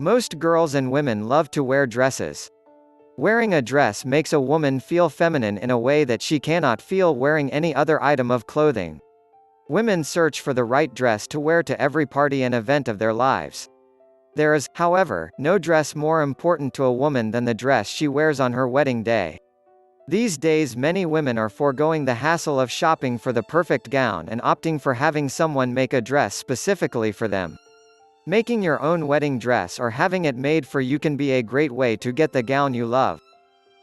Most girls and women love to wear dresses. Wearing a dress makes a woman feel feminine in a way that she cannot feel wearing any other item of clothing. Women search for the right dress to wear to every party and event of their lives. There is, however, no dress more important to a woman than the dress she wears on her wedding day. These days many women are foregoing the hassle of shopping for the perfect gown and opting for having someone make a dress specifically for them. Making your own wedding dress or having it made for you can be a great way to get the gown you love.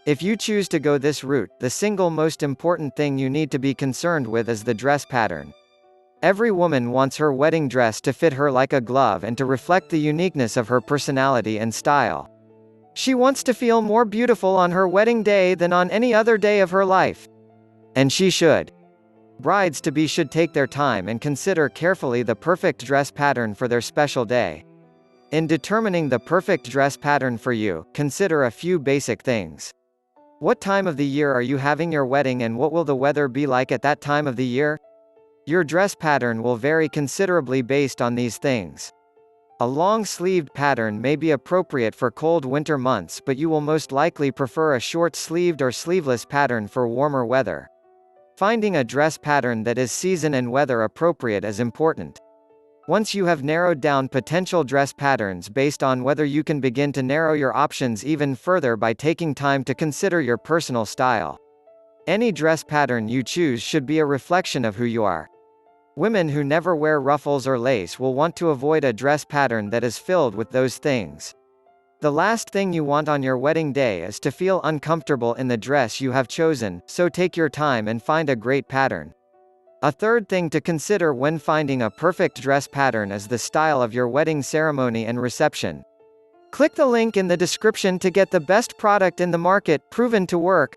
If you choose to go this route, the single most important thing you need to be concerned with is the dress pattern. Every woman wants her wedding dress to fit her like a glove and to reflect the uniqueness of her personality and style. She wants to feel more beautiful on her wedding day than on any other day of her life. And she should. Brides-to-be should take their time and consider carefully the perfect dress pattern for their special day. In determining the perfect dress pattern for you, consider a few basic things. What time of the year are you having your wedding and what will the weather be like at that time of the year? Your dress pattern will vary considerably based on these things. A long-sleeved pattern may be appropriate for cold winter months, but you will most likely prefer a short-sleeved or sleeveless pattern for warmer weather. Finding a dress pattern that is season and weather appropriate is important. Once you have narrowed down potential dress patterns based on whether you can begin to narrow your options even further by taking time to consider your personal style. Any dress pattern you choose should be a reflection of who you are. Women who never wear ruffles or lace will want to avoid a dress pattern that is filled with those things. The last thing you want on your wedding day is to feel uncomfortable in the dress you have chosen, so take your time and find a great pattern. A third thing to consider when finding a perfect dress pattern is the style of your wedding ceremony and reception. Click the link in the description to get the best product in the market, proven to work.